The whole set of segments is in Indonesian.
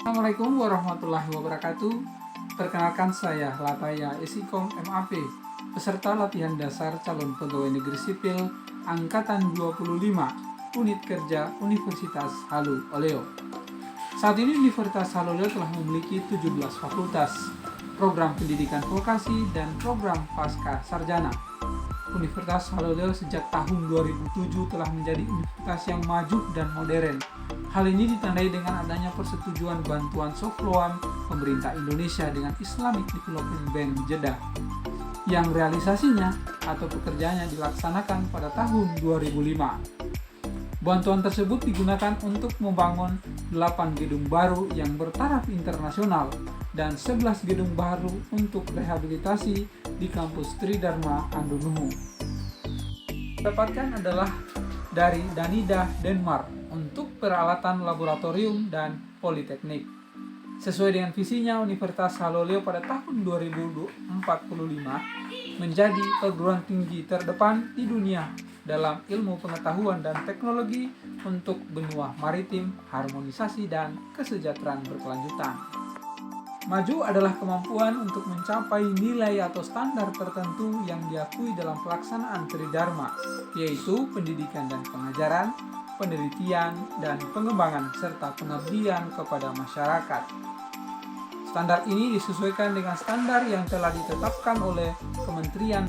Assalamualaikum warahmatullahi wabarakatuh. Perkenalkan saya Lataya Esikom MAP, peserta latihan dasar calon pegawai negeri sipil Angkatan 25, Unit Kerja Universitas Halu Oleo. Saat ini Universitas Halu Oleo telah memiliki 17 fakultas, program pendidikan vokasi, dan program pasca sarjana. Universitas Halu Oleo sejak tahun 2007 telah menjadi universitas yang maju dan modern. Hal ini ditandai dengan adanya persetujuan bantuan soft loan pemerintah Indonesia dengan Islamic Development Bank Jeddah, yang realisasinya atau pekerjaannya dilaksanakan pada tahun 2005. Bantuan tersebut digunakan untuk membangun 8 gedung baru yang bertaraf internasional dan 11 gedung baru untuk rehabilitasi di kampus Tridharma Andonuhu. Dapatkan adalah dari Danida, Denmark untuk peralatan laboratorium dan politeknik. Sesuai dengan visinya, Universitas Halu Oleo pada tahun 2045 menjadi perguruan tinggi terdepan di dunia dalam ilmu pengetahuan dan teknologi untuk benua maritim, harmonisasi, dan kesejahteraan berkelanjutan. Maju adalah kemampuan untuk mencapai nilai atau standar tertentu yang diakui dalam pelaksanaan Tridharma, yaitu pendidikan dan pengajaran, penelitian dan pengembangan, serta pengabdian kepada masyarakat. Standar ini disesuaikan dengan standar yang telah ditetapkan oleh Kementerian.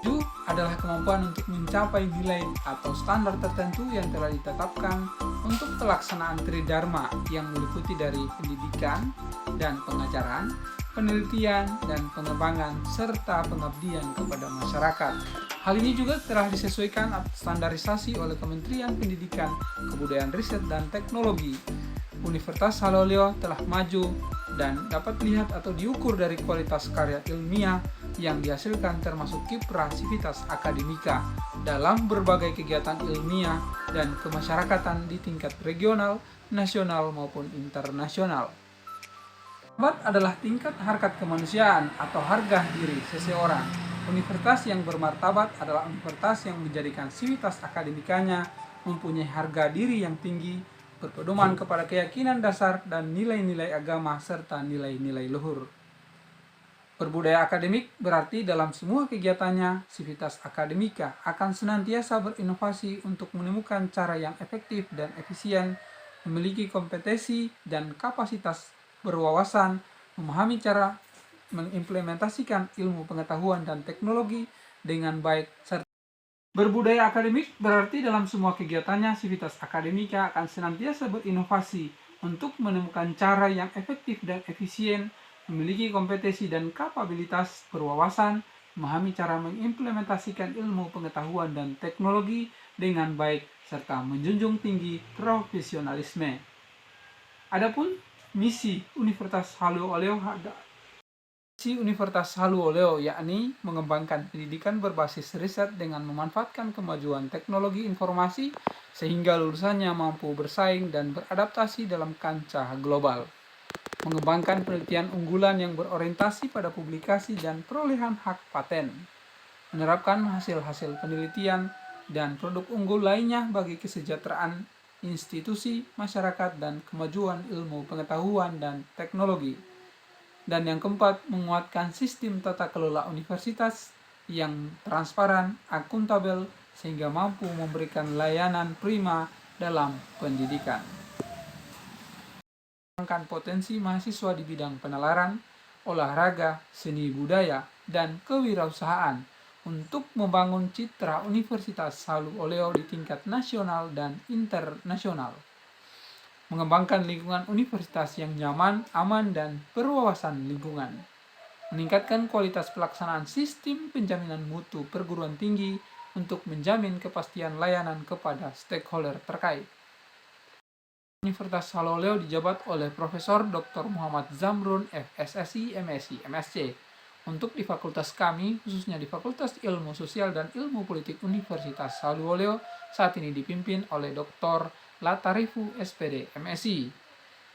Maju adalah kemampuan untuk mencapai nilai atau standar tertentu yang telah ditetapkan untuk pelaksanaan Tridharma yang meliputi dari pendidikan dan pengajaran, penelitian dan pengembangan, serta pengabdian kepada masyarakat. Hal ini juga telah disesuaikan atau standarisasi oleh Kementerian Pendidikan, Kebudayaan, Riset, dan Teknologi. Universitas Halu Oleo telah maju dan dapat dilihat atau diukur dari kualitas karya ilmiah yang dihasilkan, termasuk kiprah sivitas akademika dalam berbagai kegiatan ilmiah dan kemasyarakatan di tingkat regional, nasional maupun internasional. Martabat adalah tingkat harkat kemanusiaan atau harga diri seseorang. Universitas yang bermartabat adalah universitas yang menjadikan sivitas akademikanya mempunyai harga diri yang tinggi, berpedoman kepada keyakinan dasar dan nilai-nilai agama serta nilai-nilai luhur. Berbudaya akademik berarti dalam semua kegiatannya, sivitas akademika akan senantiasa berinovasi untuk menemukan cara yang efektif dan efisien, memiliki kompetensi dan kapasitas berwawasan, memahami cara mengimplementasikan ilmu pengetahuan dan teknologi dengan baik, serta berbudaya akademik berarti dalam semua kegiatannya, sivitas akademika akan senantiasa berinovasi untuk menemukan cara yang efektif dan efisien, memiliki kompetensi dan kapabilitas berwawasan, memahami cara mengimplementasikan ilmu pengetahuan dan teknologi dengan baik, serta menjunjung tinggi profesionalisme. Adapun misi Universitas Halu Oleo yakni mengembangkan pendidikan berbasis riset dengan memanfaatkan kemajuan teknologi informasi sehingga lulusannya mampu bersaing dan beradaptasi dalam kancah global. Mengembangkan penelitian unggulan yang berorientasi pada publikasi dan perolehan hak paten. Menerapkan hasil-hasil penelitian dan produk unggul lainnya bagi kesejahteraan institusi, masyarakat, dan kemajuan ilmu pengetahuan dan teknologi. Dan yang keempat, menguatkan sistem tata kelola universitas yang transparan, akuntabel, sehingga mampu memberikan layanan prima dalam pendidikan. Mengembangkan potensi mahasiswa di bidang penalaran, olahraga, seni budaya, dan kewirausahaan untuk membangun citra Universitas Halu Oleo di tingkat nasional dan internasional. Mengembangkan lingkungan universitas yang nyaman, aman, dan berwawasan lingkungan. Meningkatkan kualitas pelaksanaan sistem penjaminan mutu perguruan tinggi untuk menjamin kepastian layanan kepada stakeholder terkait. Universitas Halu Oleo dijabat oleh Profesor Dr. Muhammad Zamrun FSSI, MSI, MSc. Untuk di fakultas kami, khususnya di Fakultas Ilmu Sosial dan Ilmu Politik Universitas Halu Oleo, saat ini dipimpin oleh Dr. Latarifu SPD, MSI.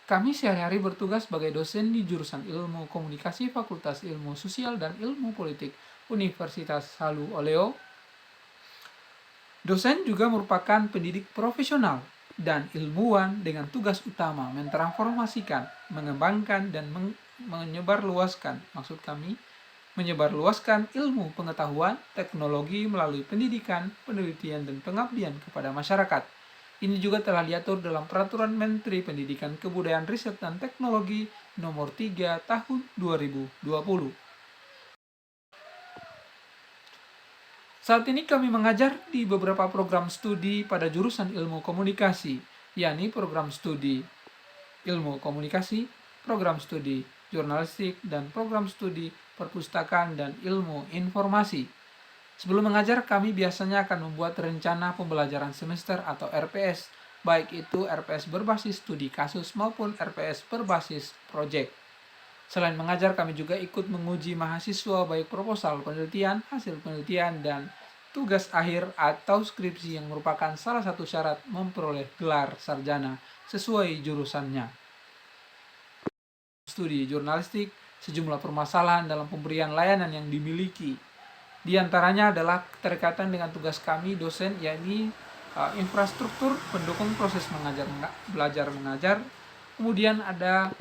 Kami sehari-hari bertugas sebagai dosen di jurusan Ilmu Komunikasi Fakultas Ilmu Sosial dan Ilmu Politik Universitas Halu Oleo. Dosen juga merupakan pendidik profesional dan ilmuwan dengan tugas utama mentransformasikan, mengembangkan, dan menyebarluaskan ilmu pengetahuan, teknologi melalui pendidikan, penelitian, dan pengabdian kepada masyarakat. Ini juga telah diatur dalam Peraturan Menteri Pendidikan, Kebudayaan, Riset, dan Teknologi Nomor 3 Tahun 2020. Saat ini kami mengajar di beberapa program studi pada jurusan Ilmu Komunikasi, yakni program studi Ilmu Komunikasi, program studi Jurnalistik, dan program studi Perpustakaan dan Ilmu Informasi. Sebelum mengajar, kami biasanya akan membuat rencana pembelajaran semester atau RPS, baik itu RPS berbasis studi kasus maupun RPS berbasis proyek. Selain mengajar, kami juga ikut menguji mahasiswa baik proposal penelitian, hasil penelitian, dan tugas akhir atau skripsi yang merupakan salah satu syarat memperoleh gelar sarjana sesuai jurusannya. Studi jurnalistik, sejumlah permasalahan dalam pemberian layanan yang dimiliki. Di antaranya adalah keterkaitan dengan tugas kami dosen, yakni infrastruktur pendukung proses belajar mengajar. Kemudian ada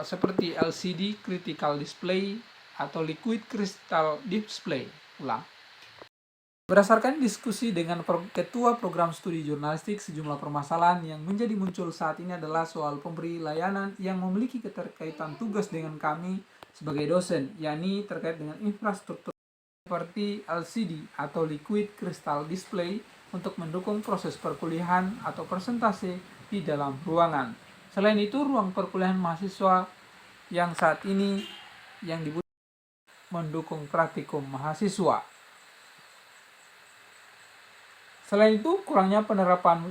seperti LCD critical display atau liquid crystal display. Berdasarkan diskusi dengan Ketua Program Studi Jurnalistik, sejumlah permasalahan yang menjadi muncul saat ini adalah soal pemberi layanan yang memiliki keterkaitan tugas dengan kami sebagai dosen, yakni terkait dengan infrastruktur seperti LCD atau Liquid Crystal Display untuk mendukung proses perkuliahan atau presentasi di dalam ruangan. Selain itu, ruang perkuliahan mahasiswa yang saat ini yang dibutuhkan mendukung praktikum mahasiswa. Selain itu, kurangnya penerapan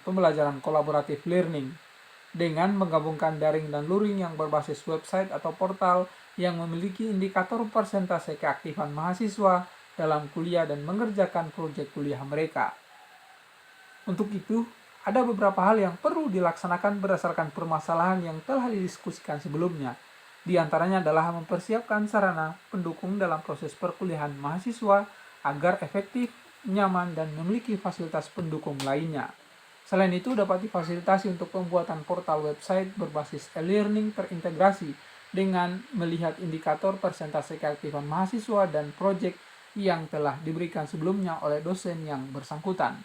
pembelajaran kolaboratif learning dengan menggabungkan daring dan luring yang berbasis website atau portal yang memiliki indikator persentase keaktifan mahasiswa dalam kuliah dan mengerjakan proyek kuliah mereka. Untuk itu, ada beberapa hal yang perlu dilaksanakan berdasarkan permasalahan yang telah didiskusikan sebelumnya. Di antaranya adalah mempersiapkan sarana pendukung dalam proses perkuliahan mahasiswa agar efektif, nyaman, dan memiliki fasilitas pendukung lainnya. Selain itu, dapat difasilitasi untuk pembuatan portal website berbasis e-learning terintegrasi dengan melihat indikator persentase keaktifan mahasiswa dan proyek yang telah diberikan sebelumnya oleh dosen yang bersangkutan.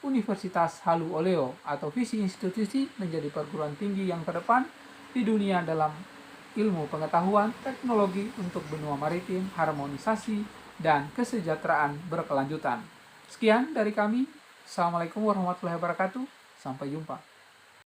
Universitas Halu Oleo atau visi institusi menjadi perguruan tinggi yang terdepan di dunia dalam ilmu pengetahuan, teknologi untuk benua maritim, harmonisasi, dan kesejahteraan berkelanjutan. Sekian dari kami. Assalamualaikum warahmatullahi wabarakatuh. Sampai jumpa.